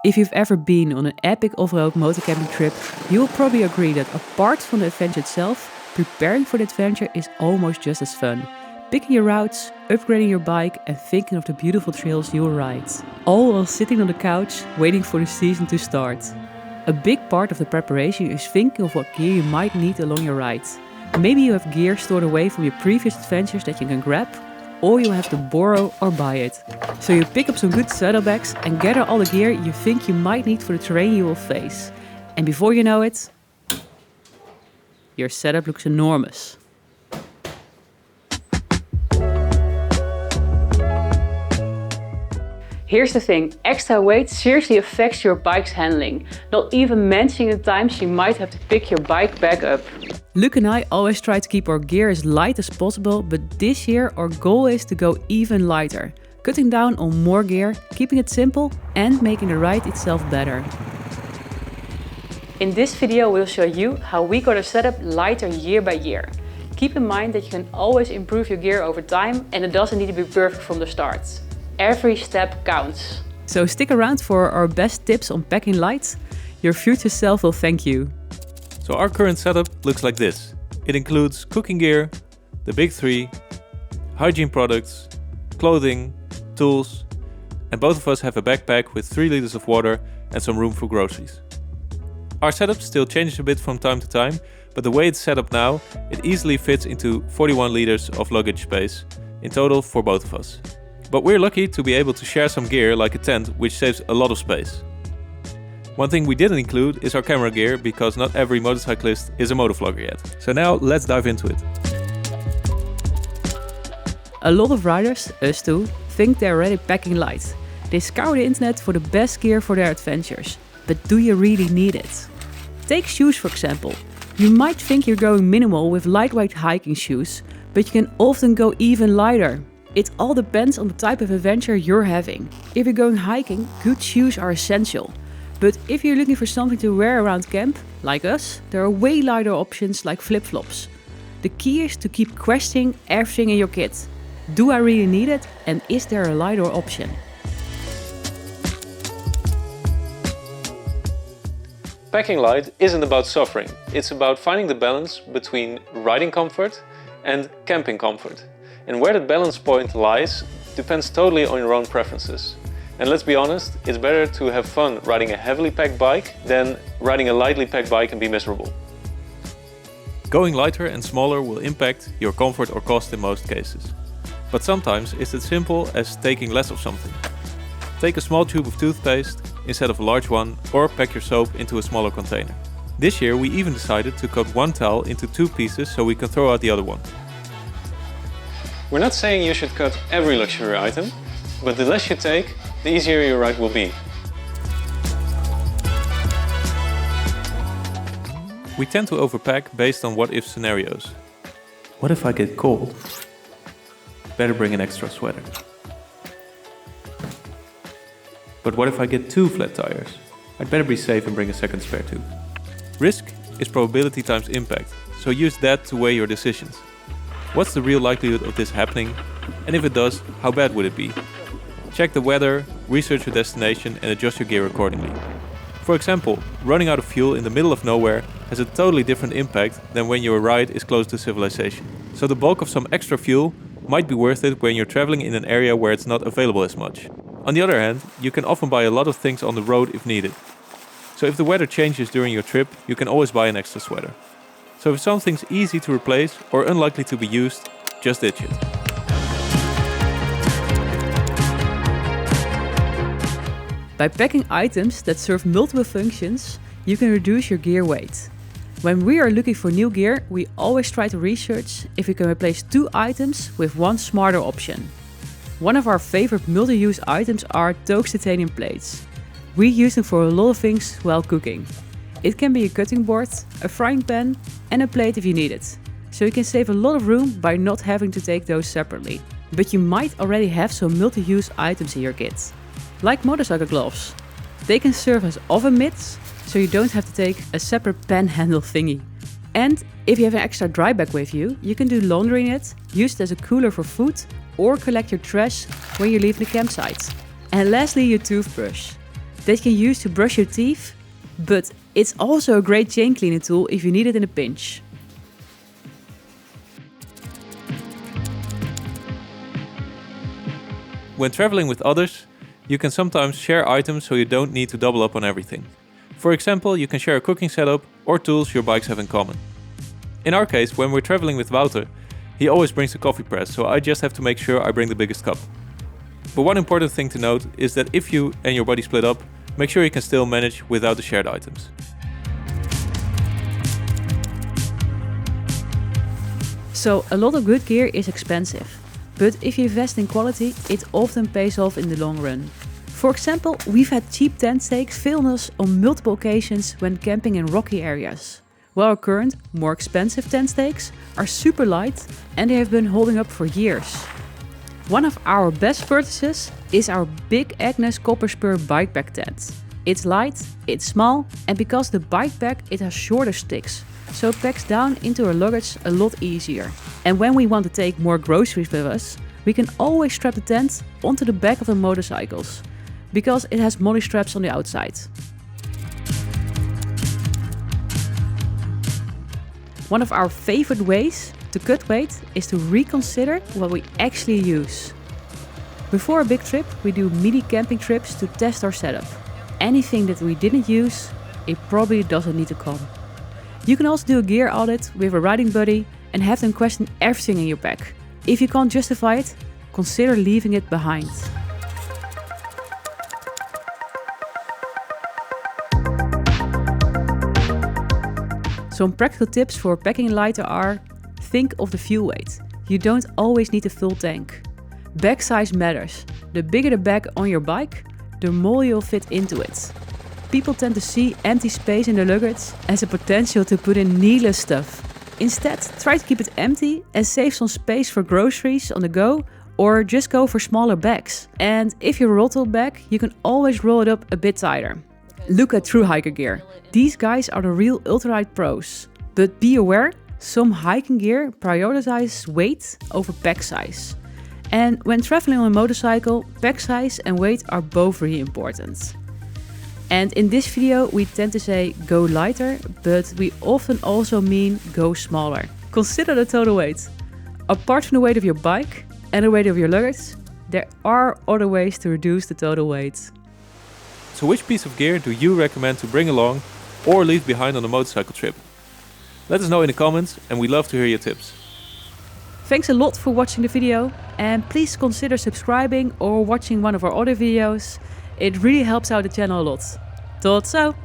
If you've ever been on an epic off-road motor camping trip, you will probably agree that apart from the adventure itself, preparing for the adventure is almost just as fun. Picking your routes, upgrading your bike and thinking of the beautiful trails you'll ride. All while sitting on the couch, waiting for the season to start. A big part of the preparation is thinking of what gear you might need along your ride. Maybe you have gear stored away from your previous adventures that you can grab, or you'll have to borrow or buy it. So you pick up some good saddlebags and gather all the gear you think you might need for the terrain you will face. And before you know it, your setup looks enormous. Here's the thing, extra weight seriously affects your bike's handling, not even mentioning the times you might have to pick your bike back up. Luuk and I always try to keep our gear as light as possible, but this year our goal is to go even lighter, cutting down on more gear, keeping it simple and making the ride itself better. In this video we'll show you how we got our setup lighter year by year. Keep in mind that you can always improve your gear over time and it doesn't need to be perfect from the start. Every step counts. So stick around for our best tips on packing light. Your future self will thank you. So our current setup looks like this. It includes cooking gear, the big three, hygiene products, clothing, tools, and both of us have a backpack with 3 liters of water and some room for groceries. Our setup still changes a bit from time to time, but the way it's set up now, it easily fits into 41 liters of luggage space in total for both of us. But we're lucky to be able to share some gear like a tent, which saves a lot of space. One thing we didn't include is our camera gear, because not every motorcyclist is a motovlogger yet. So now let's dive into it. A lot of riders, us too, think they're already packing light. They scour the internet for the best gear for their adventures. But do you really need it? Take shoes for example. You might think you're going minimal with lightweight hiking shoes, but you can often go even lighter. It all depends on the type of adventure you're having. If you're going hiking, good shoes are essential. But if you're looking for something to wear around camp, like us, there are way lighter options like flip-flops. The key is to keep questioning everything in your kit. Do I really need it? And is there a lighter option? Packing light isn't about suffering. It's about finding the balance between riding comfort and camping comfort. And where that balance point lies depends totally on your own preferences. And let's be honest, it's better to have fun riding a heavily packed bike than riding a lightly packed bike and be miserable. Going lighter and smaller will impact your comfort or cost in most cases. But sometimes it's as simple as taking less of something. Take a small tube of toothpaste instead of a large one, or pack your soap into a smaller container. This year we even decided to cut one towel into 2 pieces so we can throw out the other one. We're not saying you should cut every luxury item, but the less you take, the easier your ride will be. We tend to overpack based on what-if scenarios. What if I get cold? Better bring an extra sweater. But what if I get 2 flat tires? I'd better be safe and bring a second spare tube. Risk is probability times impact, so use that to weigh your decisions. What's the real likelihood of this happening? And if it does, how bad would it be? Check the weather, research your destination and adjust your gear accordingly. For example, running out of fuel in the middle of nowhere has a totally different impact than when your ride is close to civilization. So the bulk of some extra fuel might be worth it when you're traveling in an area where it's not available as much. On the other hand, you can often buy a lot of things on the road if needed. So if the weather changes during your trip, you can always buy an extra sweater. So if something's easy to replace or unlikely to be used, just ditch it. By packing items that serve multiple functions, you can reduce your gear weight. When we are looking for new gear, we always try to research if we can replace 2 items with one smarter option. One of our favorite multi-use items are Toast titanium plates. We use them for a lot of things while cooking. It can be a cutting board, a frying pan and a plate if you need it. So you can save a lot of room by not having to take those separately. But you might already have some multi-use items in your kit. Like motorcycle gloves. They can serve as oven mitts, so you don't have to take a separate pen handle thingy. And if you have an extra dry bag with you, you can do laundry in it, use it as a cooler for food, or collect your trash when you leave the campsite. And lastly, your toothbrush. that you can use to brush your teeth, but it's also a great chain cleaning tool if you need it in a pinch. When traveling with others, you can sometimes share items so you don't need to double up on everything. For example, you can share a cooking setup or tools your bikes have in common. In our case, when we're traveling with Wouter, he always brings a coffee press, so I just have to make sure I bring the biggest cup. But one important thing to note is that if you and your buddy split up, make sure you can still manage without the shared items. So a lot of good gear is expensive, but if you invest in quality, it often pays off in the long run. For example, we've had cheap tent stakes fail us on multiple occasions when camping in rocky areas, while our current, more expensive tent stakes are super light and they have been holding up for years. One of our best purchases is our big Agnes copper spur bike pack tent. It's light, it's small, and because the bike pack it has shorter sticks, so it packs down into our luggage a lot easier. And when we want to take more groceries with us, we can always strap the tent onto the back of the motorcycles, because it has molly straps on the outside. One of our favorite ways to cut weight is to reconsider what we actually use. Before a big trip, we do mini camping trips to test our setup. Anything that we didn't use, it probably doesn't need to come. You can also do a gear audit with a riding buddy and have them question everything in your pack. If you can't justify it, consider leaving it behind. Some practical tips for packing lighter are: think of the fuel weight. You don't always need a full tank. Bag size matters. The bigger the bag on your bike, the more you'll fit into it. People tend to see empty space in their luggage as a potential to put in needless stuff. Instead, try to keep it empty and save some space for groceries on the go, or just go for smaller bags. And if you roll a bag, you can always roll it up a bit tighter. Look at True Hiker Gear. These guys are the real Ultralight pros. But be aware, some hiking gear prioritizes weight over pack size. And when traveling on a motorcycle, pack size and weight are both really important. And in this video we tend to say go lighter, but we often also mean go smaller. Consider the total weight. Apart from the weight of your bike and the weight of your luggage, there are other ways to reduce the total weight. So which piece of gear do you recommend to bring along or leave behind on a motorcycle trip? Let us know in the comments and we'd love to hear your tips. Thanks a lot for watching the video, and please consider subscribing or watching one of our other videos. It really helps out the channel a lot. Tot zo!